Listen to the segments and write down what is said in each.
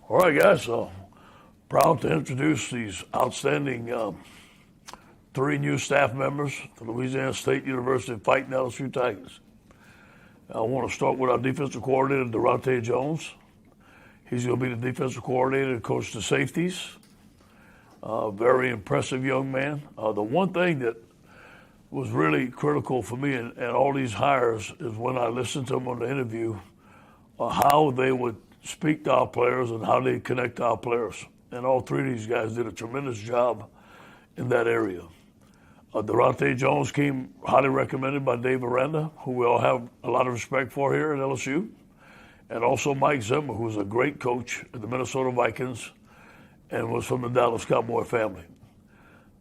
All right, guys. Proud to introduce these outstanding three new staff members to Louisiana State University Fighting LSU Tigers. I want to start with our defensive coordinator, Daronte Jones. He's going to be the defensive coordinator and coach the safeties. Very impressive young man. The one thing that was really critical for me and all these hires is when I listened to them on the interview, how they would speak to our players and how they connect to our players. And all three of these guys did a tremendous job in that area. Daronte Jones came highly recommended by Dave Aranda, who we all have a lot of respect for here at LSU. And also Mike Zimmer, who's a great coach at the Minnesota Vikings and was from the Dallas Cowboy family.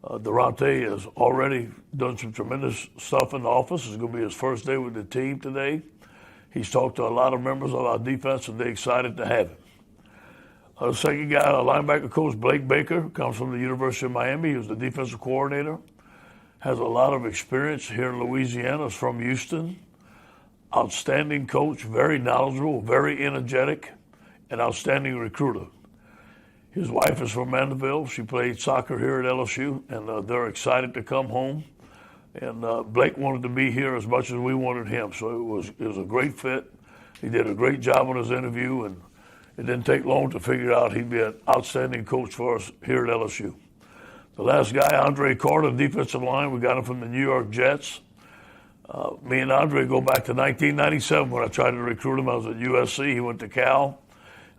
Daronte has already done some tremendous stuff in the office. It's going to be his first day with the team today. He's talked to a lot of members of our defense, and they're excited to have him. The second guy, our linebacker coach, Blake Baker, comes from the University of Miami. He was the defensive coordinator. Has a lot of experience here in Louisiana. Is from Houston. Outstanding coach, very knowledgeable, very energetic, and outstanding recruiter. His wife is from Mandeville. She played soccer here at LSU, and they're excited to come home. And Blake wanted to be here as much as we wanted him, so it was a great fit. He did a great job on his interview, and it didn't take long to figure out he'd be an outstanding coach for us here at LSU. The last guy, Andre Carter, defensive line, we got him from the New York Jets. Me and Andre go back to 1997 when I tried to recruit him. I was at USC. He went to Cal.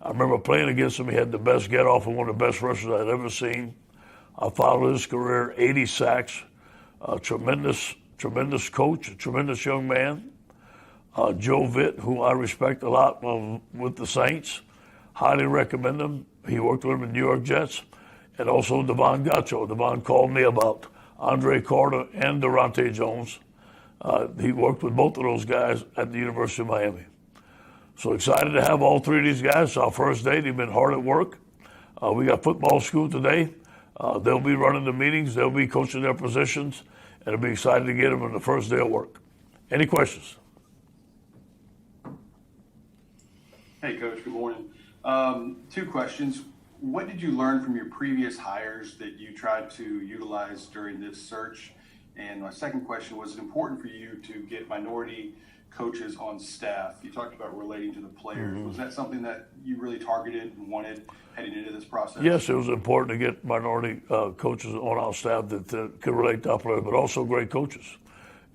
I remember playing against him. He had the best get-off and one of the best rushers I'd ever seen. I followed his career, 80 sacks. Tremendous coach, a tremendous young man. Joe Vitt, who I respect a lot with the Saints, highly recommend him. He worked with him in New York Jets. And also Devon Gacho. Devon called me about Andre Carter and Daronte Jones. He worked with both of those guys at the University of Miami. So excited to have all three of these guys. It's our first day. They've been hard at work. We got football school today. They'll be running the meetings. They'll be coaching their positions. And I'll be excited to get them on the first day of work. Any questions? Hey, Coach. Good morning. Two questions. What did you learn from your previous hires that you tried to utilize during this search? And my second question, was it important for you to get minority coaches on staff? You talked about relating to the players. Mm-hmm. Was that something that you really targeted and wanted heading into this process? Yes, it was important to get minority coaches on our staff that could relate to our players, but also great coaches.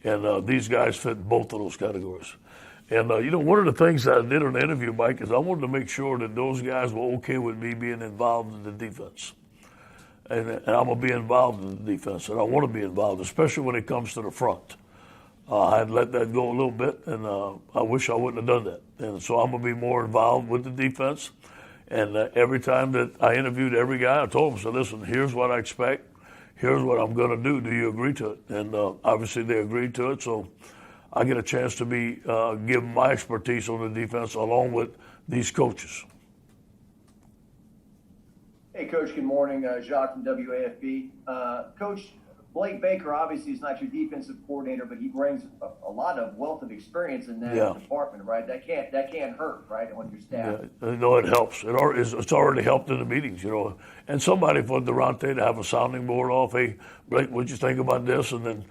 And these guys fit both of those categories. And, one of the things that I did in the interview, Mike, is I wanted to make sure that those guys were okay with me being involved in the defense. And I'm going to be involved in the defense, and I want to be involved, especially when it comes to the front. I had let that go a little bit, and I wish I wouldn't have done that. And so I'm going to be more involved with the defense. And every time that I interviewed every guy, I told them, so listen, here's what I expect. Here's what I'm going to do. Do you agree to it? And obviously they agreed to it, so I get a chance to be give my expertise on the defense along with these coaches. Hey, Coach, good morning. Jacques from WAFB. Coach, Blake Baker obviously is not your defensive coordinator, but he brings a lot of wealth of experience in that department, right? That can't hurt, right, on your staff. Yeah, no, it helps. It's already helped in the meetings, And somebody for Daronte to have a sounding board off, hey, Blake, what'd you think about this? And then,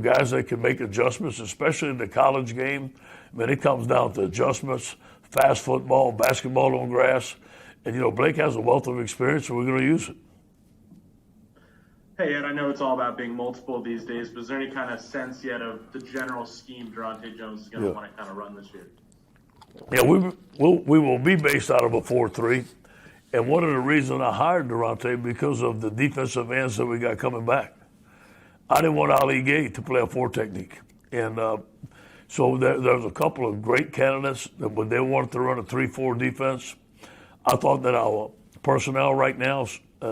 guys that can make adjustments, especially in the college game. I mean, it comes down to adjustments, fast football, basketball on grass. And, Blake has a wealth of experience, so we're going to use it. Hey, Ed, I know it's all about being multiple these days, but is there any kind of sense yet of the general scheme Daronte Jones is going to want to kind of run this year? Yeah, we will be based out of a 4-3. And one of the reasons I hired Daronte because of the defensive ends that we got coming back. I didn't want Ali Gay to play a 4 technique. And so there's a couple of great candidates that when they wanted to run a 3-4 defense, I thought that our personnel right now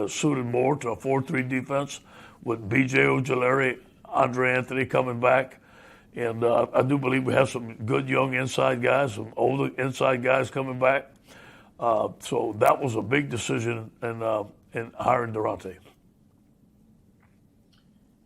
suited more to a 4-3 defense with B.J. Ojulari, Andre Anthony coming back. And I do believe we have some good young inside guys, some older inside guys coming back. So that was a big decision in hiring Daronte.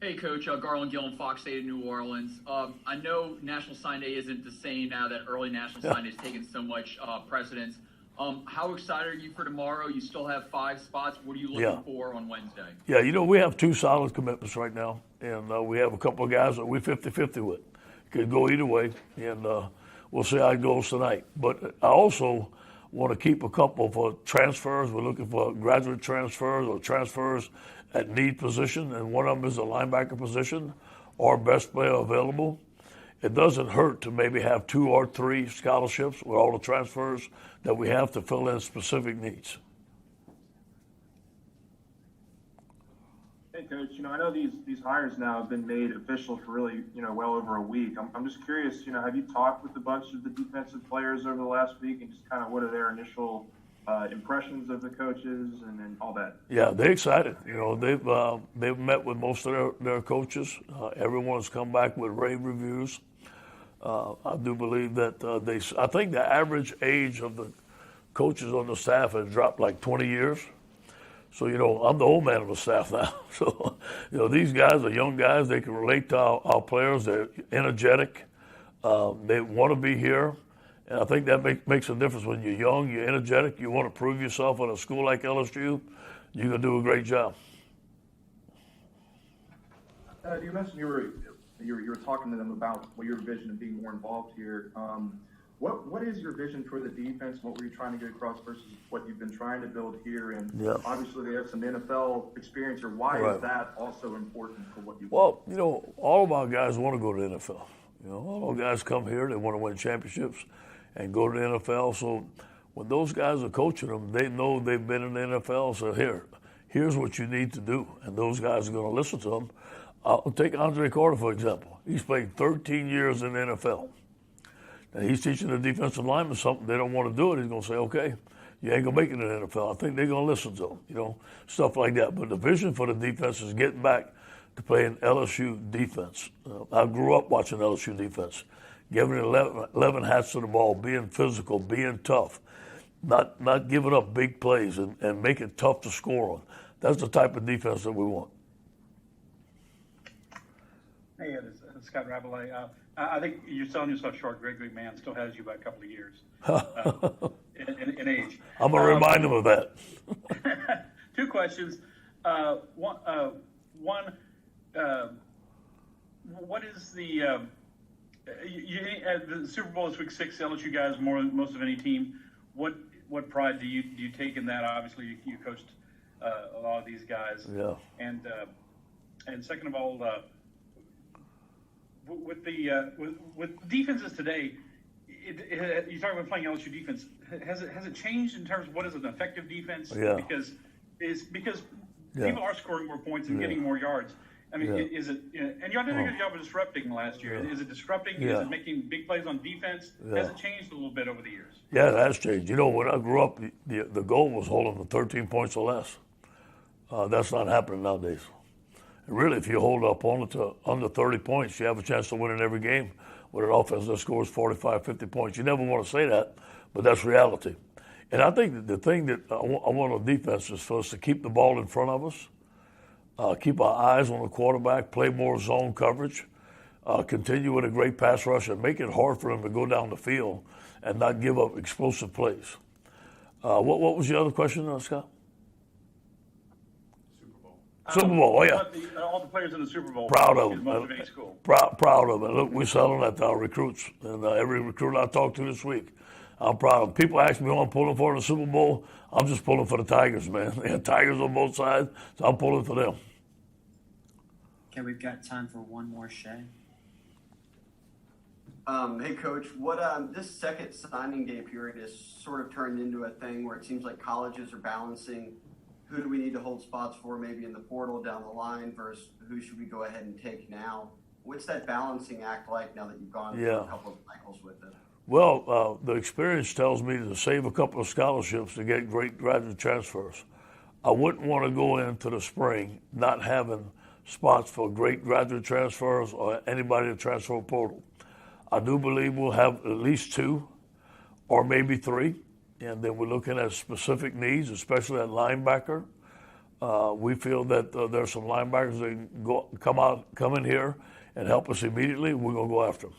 Hey, Coach. Garland Gill, Fox State of New Orleans. I know National Sign Day isn't the same now that early National Sign Day has taken so much precedence. How excited are you for tomorrow? You still have 5 spots. What are you looking for on Wednesday? Yeah, we have 2 solid commitments right now, and we have a couple of guys that we're 50-50 with. Could go either way, and we'll see how it goes tonight. But I also want to keep a couple for transfers. We're looking for graduate transfers or transfers at need position, and one of them is a linebacker position, our best player available. It doesn't hurt to maybe have 2 or 3 scholarships with all the transfers that we have to fill in specific needs. Hey, Coach, I know these hires now have been made official for really, well over a week. I'm just curious, have you talked with a bunch of the defensive players over the last week and just kind of what are their initial impressions of the coaches and all that? Yeah, they're excited. They've met with most of their coaches. Everyone's come back with rave reviews. I do believe that I think the average age of the coaches on the staff has dropped like 20 years. So, I'm the old man of the staff now. So, these guys are young guys. They can relate to our players. They're energetic. They want to be here. And I think that makes a difference when you're young, you're energetic, you want to prove yourself at a school like LSU, you're going to do a great job. You mentioned you were talking to them about your vision of being more involved here. What is your vision for the defense? What were you trying to get across versus what you've been trying to build here? And obviously they have some NFL experience. Or why is that also important for what you want? Well, all of our guys want to go to the NFL. All our guys come here, they want to win championships and go to the NFL. So when those guys are coaching them, they know they've been in the NFL. So here's what you need to do. And those guys are going to listen to them. I'll take Andre Carter, for example. He's played 13 years in the NFL. And he's teaching the defensive linemen something. They don't want to do it. He's going to say, okay, you ain't going to make it in the NFL. I think they're going to listen to him, stuff like that. But the vision for the defense is getting back to playing LSU defense. I grew up watching LSU defense, giving 11 hats to the ball, being physical, being tough, not giving up big plays and make it tough to score on. That's the type of defense that we want. Hey, it's Scott Rabalais. I think you're selling yourself short. Greg McMahon still has you by a couple of years in age. I'm going to remind him of that. 2 questions. One, what is the Super Bowl is week 6? LSU guys more than most of any team. What pride do you take in that? Obviously, you coached a lot of these guys. Yeah. And second of all, with defenses today, you talk about playing LSU defense. Has it changed in terms of what is an effective defense? Yeah. Because people are scoring more points and getting more yards. I mean, is it? And y'all did a good job of disrupting last year. Is it disrupting? Is it making big plays on defense? Has it changed a little bit over the years? Yeah, it has changed. When I grew up, the goal was holding them 13 points or less. That's not happening nowadays. Really, if you hold up under 30 points, you have a chance to win in every game with an offense that scores 45, 50 points. You never want to say that, but that's reality. And I think that the thing that I want on defense is for us to keep the ball in front of us, keep our eyes on the quarterback, play more zone coverage, continue with a great pass rush, and make it hard for them to go down the field and not give up explosive plays. What was the other question, Scott? Super Bowl, oh yeah. All the players in the Super Bowl. Proud of them. Most of any school. Proud of them. Look, we're selling that to our recruits. And every recruit I talked to this week, I'm proud of them. People ask me who I'm pulling for in the Super Bowl. I'm just pulling for the Tigers, man. They have Tigers on both sides, so I'm pulling for them. Okay, we've got time for one more, Shay. Hey, Coach, what this second signing day period has sort of turned into a thing where it seems like colleges are balancing who do we need to hold spots for maybe in the portal down the line versus who should we go ahead and take now? What's that balancing act like now that you've gone through a couple of cycles with it? Well, the experience tells me to save a couple of scholarships to get great graduate transfers. I wouldn't want to go into the spring not having spots for great graduate transfers or anybody to transfer portal. I do believe we'll have at least 2 or maybe 3. And then we're looking at specific needs, especially at linebacker. We feel that there's some linebackers that can come in here and help us immediately. We're going to go after them.